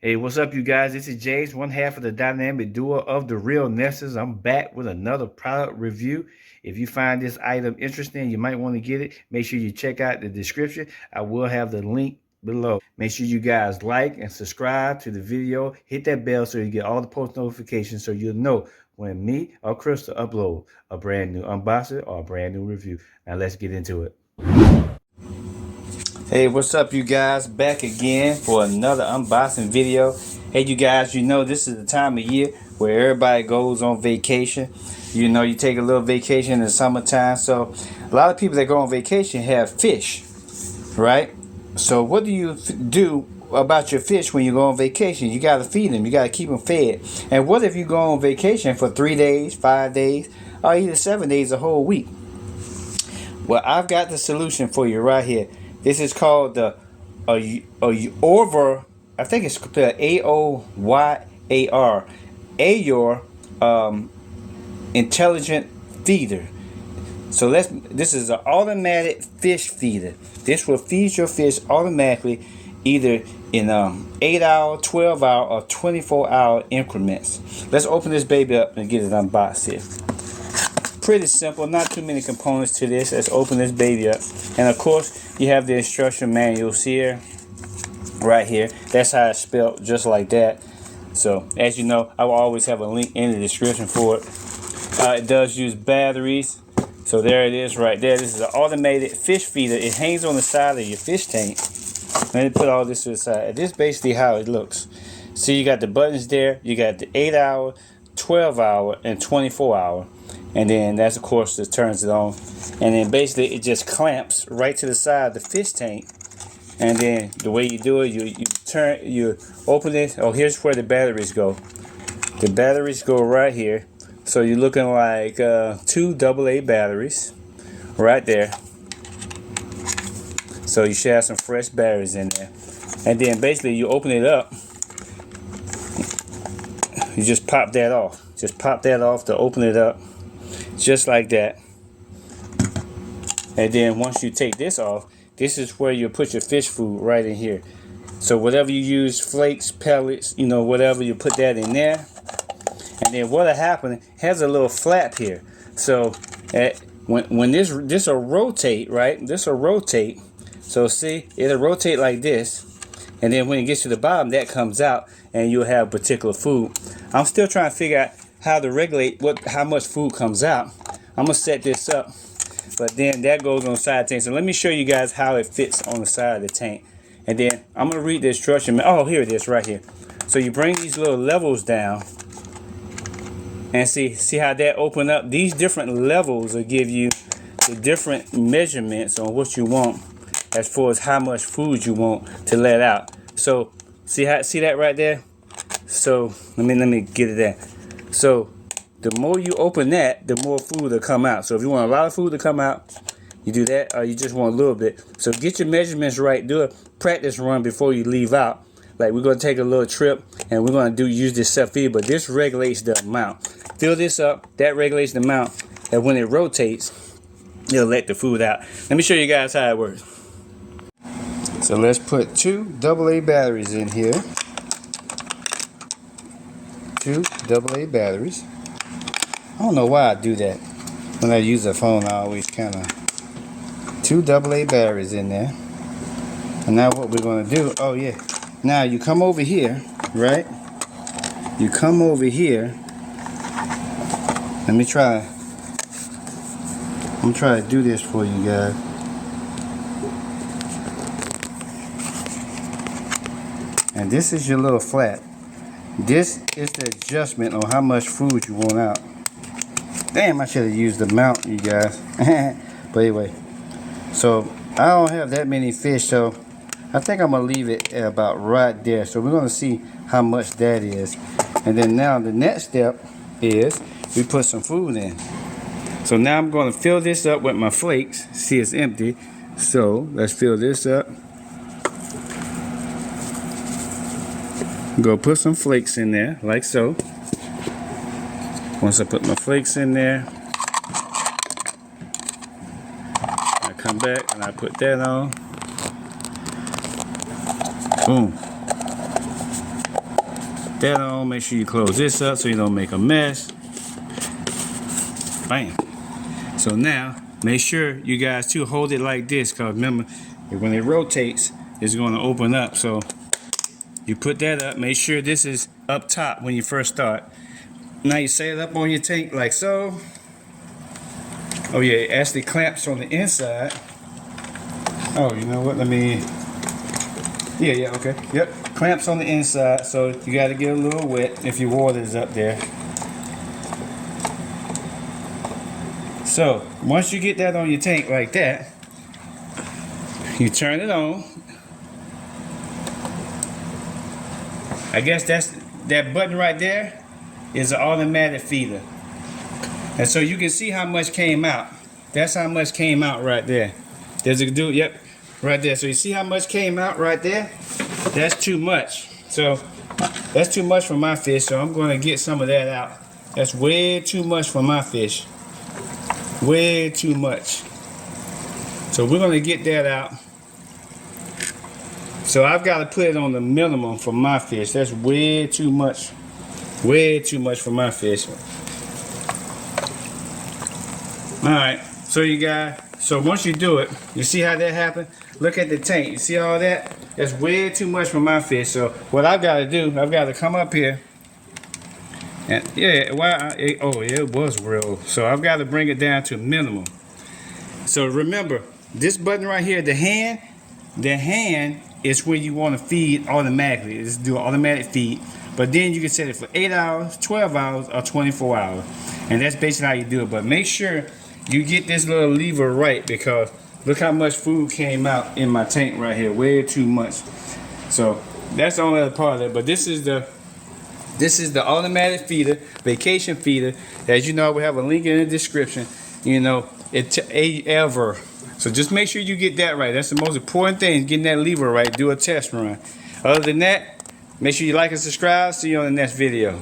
Hey, what's up, you guys? This is James, one half of the dynamic duo of the Real Nesters. I'm back with another product review. If you find this item interesting, you might want to get it. Make sure you check out the description. I will have the link below. Make sure you guys like and subscribe to the video. Hit that bell so you get all the post notifications so you'll know when me or Crystal upload a brand new unboxing or a brand new review. Now let's get into it. Hey, what's up, you guys? Back again for another unboxing video. Hey, you guys, you know this is the time of year where everybody goes on vacation. You know, you take a little vacation in the summertime. So a lot of people that go on vacation have fish, right? So what do you do about your fish when you go on vacation? You got to feed them. You got to keep them fed. And what if you go on vacation for 3 days, 5 days, or either 7 days, a whole week? Well, I've got the solution for you right here. This is called the Aoyar. I think it's spelled A-O-Y-A-R. Aoyar intelligent feeder. So this is an automatic fish feeder. This will feed your fish automatically, either in 8-hour, 12-hour, or 24-hour increments. Let's open this baby up and get it unboxed here. Pretty simple, not too many components to this. Let's open this baby up, and of course you have the instruction manuals here, right here. That's how it's spelled, just like that. So as you know, I will always have a link in the description for it. It does use batteries, so there it is right there. This is an automated fish feeder. It hangs on the side of your fish tank. Let me put all this to the side. This is basically how it looks. See, you got the buttons there. You got the 8-hour, 12-hour, and 24-hour. And then that's, of course, that turns it on. And then basically it just clamps right to the side of the fish tank. And then the way you do it, you open it. Oh, here's where the batteries go. The batteries go right here. So you're looking like 2 AA batteries right there. So you should have some fresh batteries in there. And then basically you open it up. You just pop that off. Just pop that off to open it up. Just like that. And then once you take this off, this is where you put your fish food, right in here. So whatever you use, flakes, pellets, you know, whatever, you put that in there. And then what'll happen, has a little flap here. So when this will rotate, right? This will rotate. So see, it'll rotate like this. And then when it gets to the bottom, that comes out, and you'll have particular food. I'm still trying to figure out how to regulate how much food comes out. I'm gonna set this up, but then that goes on the side of the tank. So let me show you guys how it fits on the side of the tank, and then I'm gonna read the instruction. Oh, here it is right here. So you bring these little levels down, and see how that open up. These different levels will give you the different measurements on what you want as far as how much food you want to let out. So see that right there. So let me get it there. So the more you open that, the more food will come out. So if you want a lot of food to come out, you do that, or you just want a little bit. So get your measurements right. Do a practice run before you leave out. Like, we're going to take a little trip, and we're going to use this self-feed, but this regulates the amount. Fill this up. That regulates the amount. And when it rotates, it'll let the food out. Let me show you guys how it works. So let's put 2 AA batteries in here. 2 AA batteries. I don't know why I do that. When I use a phone, I always kind of 2 AA batteries in there. And now what we're going to do, oh yeah, now you come over here, right? You come over here. Let me try. I'm going to try to do this for you guys. And this is your little flap. This is the adjustment on how much food you want out. Damn, I should have used the mount, you guys. But anyway, so I don't have that many fish, so I think I'm gonna leave it at about right there. So we're gonna see how much that is. And then now the next step is we put some food in. So now I'm gonna fill this up with my flakes. See, it's empty. So let's fill this up. Go put some flakes in there, like so. Once I put my flakes in there, I come back and I put that on. Boom. that on. Make sure you close this up so you don't make a mess. Bam. So now, make sure you guys too hold it like this, because remember, when it rotates, it's going to open up. So you put that up. Make sure this is up top when you first start. Now you set it up on your tank like so. Oh yeah, it actually clamps on the inside. Oh, you know what? Let me. Yeah, okay. Yep, clamps on the inside. So you got to get a little wet if your water is up there. So once you get that on your tank like that, you turn it on. I guess that button right there is an automatic feeder. And so you can see how much came out. That's how much came out right there. There's a dude, yep, right there. So you see how much came out right there? That's too much. So that's too much for my fish. So I'm going to get some of that out. That's way too much for my fish. Way too much. So we're going to get that out. So I've got to put it on the minimum for my fish. That's way too much. Way too much for my fish. Alright, so you guys, so once you do it, you see how that happened? Look at the tank. You see all that? That's way too much for my fish. So what I've got to do, I've got to come up here. And yeah, it was real. So I've got to bring it down to minimum. So remember, this button right here, the hand is where you want to feed automatically. It's do an automatic feed. But then you can set it for 8 hours, 12 hours, or 24 hours. And that's basically how you do it. But make sure you get this little lever right, because look how much food came out in my tank right here. Way too much. So that's the only other part of it. But this is the automatic feeder, vacation feeder. As you know, we have a link in the description. You know, ever. So just make sure you get that right. That's the most important thing, getting that lever right. Do a test run. Other than that, make sure you like and subscribe. See you on the next video.